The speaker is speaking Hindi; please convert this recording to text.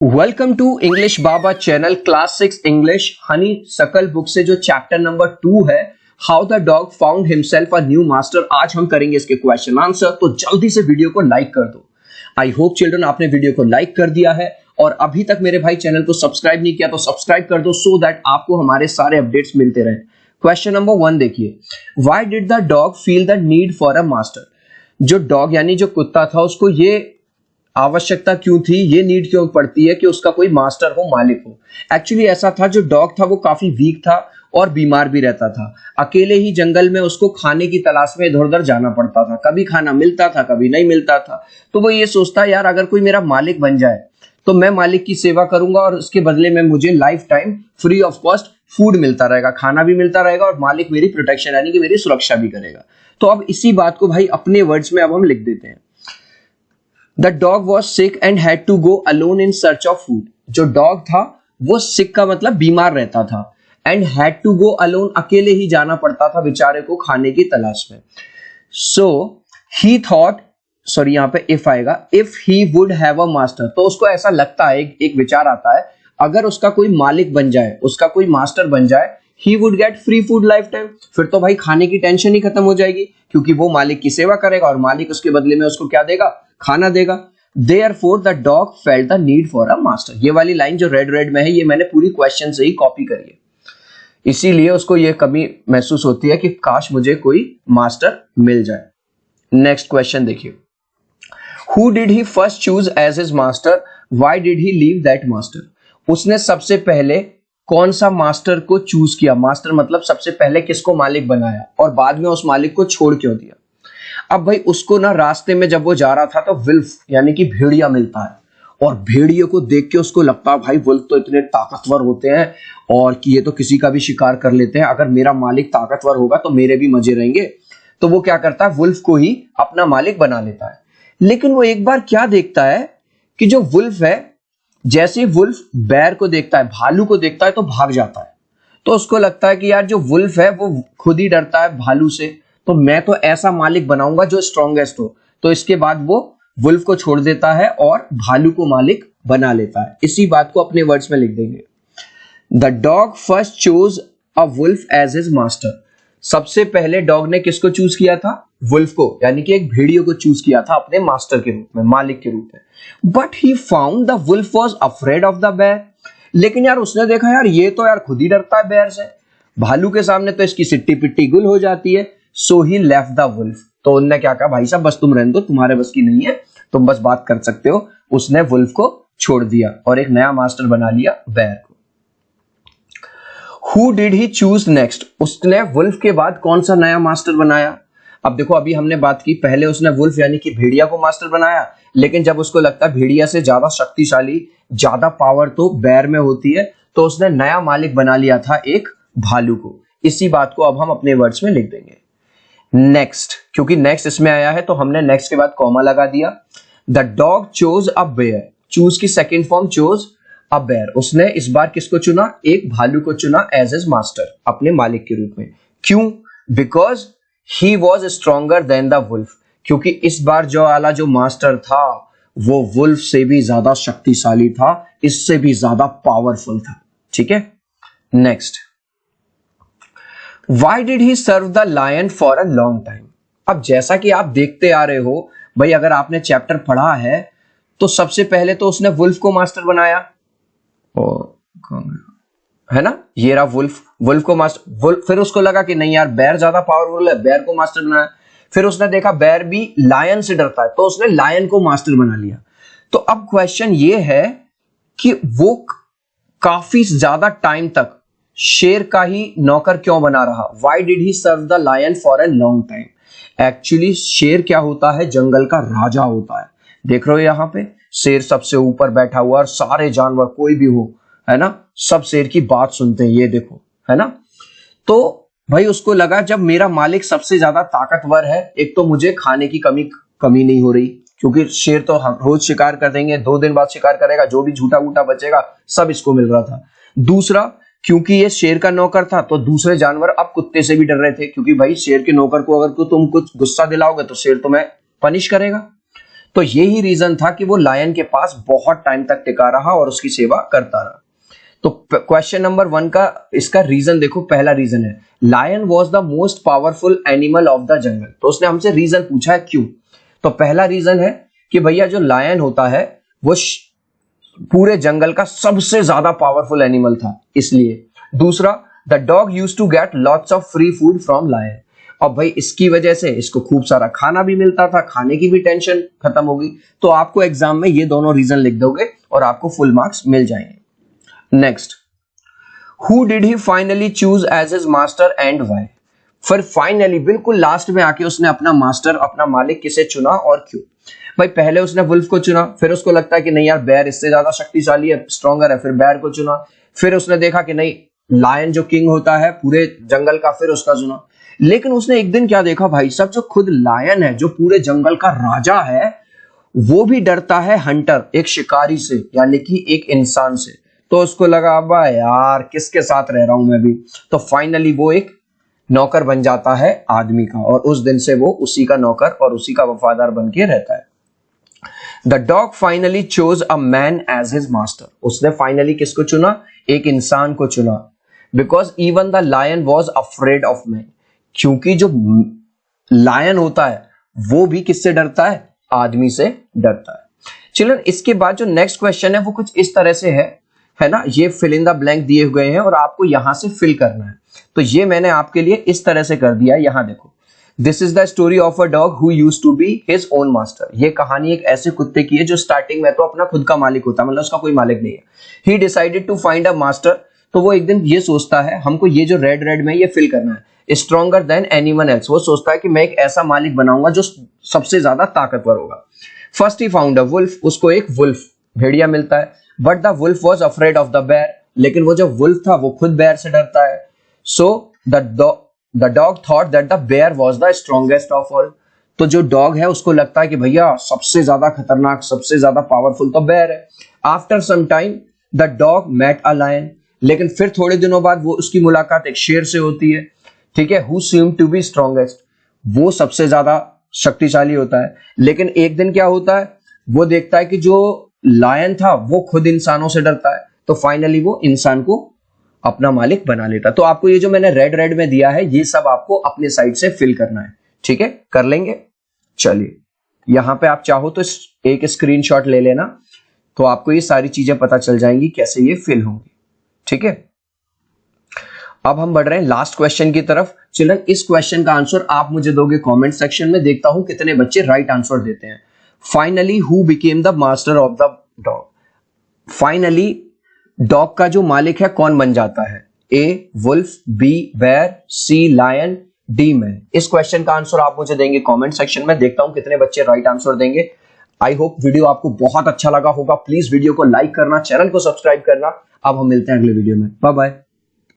Welcome to English Baba channel class 6 English honeysuckle book से जो चैप्टर नंबर 2 है how the dog found himself a new master. आज हम करेंगे इसके क्वेश्चन आंसर, तो जल्दी से वीडियो को लाइक कर दो। आई होप चिल्ड्रन आपने वीडियो को लाइक कर दिया है और अभी तक मेरे भाई चैनल को सब्सक्राइब नहीं किया तो सब्सक्राइब कर दो सो दैट आपको हमारे सारे अपडेट्स मिलते रहे। क्वेश्चन नंबर 1 देखिए, why did the dog feel the need for a master. जो डॉग यानी जो कुत्ता था उसको ये आवश्यकता क्यों थी, ये नीड क्यों पड़ती है कि उसका कोई मास्टर हो, मालिक हो। एक्चुअली ऐसा था, जो डॉग था वो काफी वीक था और बीमार भी रहता था। अकेले ही जंगल में उसको खाने की तलाश में इधर उधर जाना पड़ता था, कभी खाना मिलता था कभी नहीं मिलता था। तो वो ये सोचता यार अगर कोई मेरा मालिक बन जाए तो मैं मालिक की सेवा करूंगा और उसके बदले में मुझे life time free of cost food मिलता रहेगा, खाना भी मिलता रहेगा और मालिक मेरी प्रोटेक्शन यानी कि मेरी सुरक्षा भी करेगा। तो अब इसी बात को भाई अपने वर्ड्स में अब हम लिख देते हैं। The dog was sick and had to go alone in search of food. जो डॉग था वो sick का मतलब बीमार रहता था and had to go alone, अकेले ही जाना पड़ता था बेचारे को खाने की तलाश में। So he thought, सॉरी यहाँ पे if आएगा, if he would have a master, तो उसको ऐसा लगता है, एक विचार आता है, अगर उसका कोई मालिक बन जाए, उसका कोई मास्टर बन जाए, he would get free food lifetime, फिर तो भाई खाने की टेंशन ही खत्म हो जाएगी क्योंकि वो मालिक की सेवा करेगा और मालिक उसके बदले में उसको क्या देगा, खाना देगा। Therefore the dog felt the need for a master। ये वाली लाइन जो रेड में है ये मैंने पूरी क्वेश्चन से ही कॉपी करी है, इसीलिए उसको ये कमी महसूस होती है कि काश मुझे कोई मास्टर मिल जाए। नेक्स्ट क्वेश्चन देखिए, Who did he first choose as his master? Why did he leave that master? उसने सबसे पहले कौन सा मास्टर को चूज किया, मास्टर मतलब सबसे पहले किसको मालिक बनाया और बाद में उस मालिक को छोड़ क्यों दिया। अब भाई उसको ना रास्ते में जब वो जा रहा था तो विल्फ यानी कि भेड़िया मिलता है और भेड़िए को देख के उसको लगता है भाई विल्फ तो इतने ताकतवर होते हैं और कि ये तो किसी का भी शिकार कर लेते हैं, अगर मेरा मालिक ताकतवर होगा तो मेरे भी मजे रहेंगे। तो वो क्या करता है, वुल्फ को ही अपना मालिक बना लेता है। लेकिन वो एक बार क्या देखता है कि जो वुल्फ है, जैसे वुल्फ बैर को देखता है, भालू को देखता है तो भाग जाता है। तो उसको लगता है कि यार जो वुल्फ है वो खुद ही डरता है भालू से, तो मैं तो ऐसा मालिक बनाऊंगा जो स्ट्रॉन्गेस्ट हो। तो इसके बाद वो वुल्फ को छोड़ देता है और भालू को मालिक बना लेता है। इसी बात को अपने वर्ड्स में लिख देंगे। The dog first chose a wolf as his master. सबसे पहले डॉग ने किसको चूज किया था, वुल्फ को, यानी कि एक भेड़िए को चूज किया था अपने मास्टर के रूप में, मालिक के रूप में। But he found the wolf was afraid of the bear. लेकिन यार उसने देखा यार ये तो यार खुद ही डरता है बेयर से, भालू के सामने तो इसकी सिट्टी पिट्टी गुल हो जाती है। सो ही लेफ्ट द वुल्फ। तो उन्होंने क्या कहा, भाई साहब बस तुम रहने दो, तुम्हारे बस की नहीं है, तुम बस बात कर सकते हो। उसने वुल्फ को छोड़ दिया और एक नया मास्टर बना लिया बेयर को। Who did he choose next? उसने वुल्फ के बाद कौन सा नया मास्टर बनाया। अब देखो अभी हमने बात की, पहले उसने वुल्फ यानी कि भेड़िया को मास्टर बनाया, लेकिन जब उसको लगता है भेड़िया से ज्यादा शक्तिशाली, ज्यादा पावर तो बेयर में होती है, तो उसने नया मालिक बना लिया था एक भालू को। इसी बात को अब हम अपने वर्ड्स में लिख देंगे। नेक्स्ट, क्योंकि नेक्स्ट इसमें आया है तो हमने नेक्स्ट के बाद कॉमा लगा दिया। The dog chose a bear. Choose की second form chose a bear. उसने इस बार किसको चुना, एक भालू को चुना एज हिज मास्टर, अपने मालिक के रूप में। क्यों, because he was stronger than the wolf. क्योंकि इस बार जो वाला जो मास्टर था वो वुल्फ से भी ज्यादा शक्तिशाली था, इससे भी ज्यादा पावरफुल था। ठीक है, next, Why did he serve the lion for a long time? अब जैसा कि आप देखते आ रहे हो भाई, अगर आपने चैप्टर पढ़ा है तो सबसे पहले तो उसने वुल्फ को मास्टर बनाया, है ना, ये रहा वुल्फ को मास्टर। फिर उसको लगा कि नहीं यार बेयर ज्यादा पावरफुल है, बेयर को मास्टर बनाया। फिर उसने देखा बेयर भी लायन से डरता है, तो उसने लायन को मास्टर बना लिया। तो अब क्वेश्चन ये है कि वो काफी ज्यादा टाइम तक शेर का ही नौकर क्यों बना रहा। Why did he serve the lion for a long time? Actually शेर क्या होता है, जंगल का राजा होता है। देख रहे हो यहाँ पे शेर सबसे ऊपर बैठा हुआ और सारे जानवर कोई भी हो, है ना, सब शेर की बात सुनते हैं, ये देखो, है ना। तो भाई उसको लगा जब मेरा मालिक सबसे ज्यादा ताकतवर है, एक तो मुझे खाने की कमी नहीं हो रही, क्योंकि शेर तो रोज शिकार कर देंगे, 2 दिन बाद शिकार करेगा, जो भी झूठा वूटा बचेगा सब इसको मिल रहा था। दूसरा, क्योंकि ये शेर का नौकर था तो दूसरे जानवर अब कुत्ते से भी डर रहे थे, क्योंकि भाई शेर के नौकर को अगर तुम कुछ गुस्सा दिलाओगे तो शेर तुम्हें पनिश करेगा। तो यही रीजन था कि वो लायन के पास बहुत टाइम तक टिका रहा और उसकी सेवा करता रहा। तो क्वेश्चन नंबर 1 का इसका रीजन देखो, पहला रीजन है lion was the most powerful animal of the jungle. तो उसने हमसे रीजन पूछा है क्यों। तो पहला रीजन है कि भैया जो लायन होता है वो पूरे जंगल का सबसे ज्यादा पावरफुल एनिमल था, इसलिए। दूसरा, the dog used to get lots of free food from lion. और भाई इसकी वजह से इसको खूब सारा खाना भी मिलता था, खाने की भी टेंशन खत्म होगी। तो आपको एग्जाम में ये दोनों रीजन लिख दोगे और आपको फुल मार्क्स मिल जाएंगे। Next, who did he finally choose as his master and why. फिर फाइनली बिल्कुल लास्ट में आके उसने अपना मास्टर, अपना मालिक किसे चुना और क्यों। भाई पहले उसने वुल्फ को चुना, फिर उसको लगता है कि नहीं यार बेयर इससे ज्यादा शक्तिशाली है, स्ट्रॉन्गर है, फिर बेयर को चुना। फिर उसने देखा कि नहीं लायन जो किंग होता है पूरे जंगल का, फिर उसका चुना। लेकिन उसने एक दिन क्या देखा भाई सब, जो खुद लायन है, जो पूरे जंगल का राजा है, वो भी डरता है हंटर, एक शिकारी से, यानी कि एक इंसान से। तो उसको लगा अब यार किसके साथ रह रहा हूं मैं भी। तो फाइनली वो एक नौकर बन जाता है आदमी का, और उस दिन से वो उसी का नौकर और उसी का वफादार बन के रहता है। The dog finally chose a man as his master. उसने फाइनली किसको चुना, एक इंसान को चुना। Because even the lion was afraid of man. क्योंकि जो लायन होता है वो भी किससे डरता है, आदमी से डरता है। चिल्ड्रन इसके बाद जो नेक्स्ट क्वेश्चन है वो कुछ इस तरह से है ना, ये फिल इन द ब्लैंक दिए हुए हैं और आपको यहां से फिल करना है। तो ये मैंने आपके लिए इस तरह से कर दिया है, यहां देखो। This is the story of a dog who used to be his own master. ये कहानी एक ऐसे कुत्ते की है जो स्टार्टिंग में तो अपना खुद का मालिक होता है, मतलब उसका कोई मालिक नहीं है। He decided to find a master. तो वो एक दिन ये सोचता है हमको ये जो रेड रेड में ये फिल करना है, स्ट्रॉन्गर देन एनीवन एल्स। वो सोचता है कि मैं एक ऐसा मालिक बनाऊंगा जो सबसे ज्यादा ताकतवर होगा। First he found a wolf. उसको एक वुल्फ, भेड़िया मिलता है। But the wolf was afraid of the bear. लेकिन वो जो वुल्फ था वो खुद बेयर से डरता है। So the dog thought that the bear was the strongest of all. तो जो डॉग है उसको लगता है कि भैया सबसे ज्यादा खतरनाक, सबसे ज्यादा पावरफुल तो बेयर है। After some time the dog met a lion. लेकिन फिर थोड़े दिनों बाद वो उसकी मुलाकात एक शेर से होती है, ठीक है, who seem to be strongest. वो सबसे ज्यादा शक्तिशाली होता है। लेकिन एक दिन क्या होता है, वो देखता है कि जो लायन था वो खुद इंसानों से डरता है। तो फाइनली वो इंसान को अपना मालिक बना लेता। तो आपको ये जो मैंने रेड रेड में दिया है ये सब आपको अपने साइड से फिल करना है, ठीक है, कर लेंगे। चलिए यहां पे आप चाहो तो एक स्क्रीनशॉट ले लेना, तो आपको ये सारी चीजें पता चल जाएंगी कैसे ये फिल होंगी, ठीक है। अब हम बढ़ रहे हैं लास्ट क्वेश्चन की तरफ। चिल्ड्रन इस क्वेश्चन का आंसर आप मुझे दोगे कमेंट सेक्शन में, देखता हूं कितने बच्चे राइट आंसर देते हैं। Finally who became the master of the dog. Finally dog का जो मालिक है कौन बन जाता है, ए wolf, B bear, sea lion, D man. इस क्वेश्चन का आंसर आप मुझे देंगे कमेंट सेक्शन में, देखता हूं कितने बच्चे राइट आंसर देंगे। आई होप वीडियो आपको बहुत अच्छा लगा होगा। प्लीज वीडियो को लाइक करना, चैनल को सब्सक्राइब करना। अब हम मिलते हैं अगले वीडियो में, बाय बाय।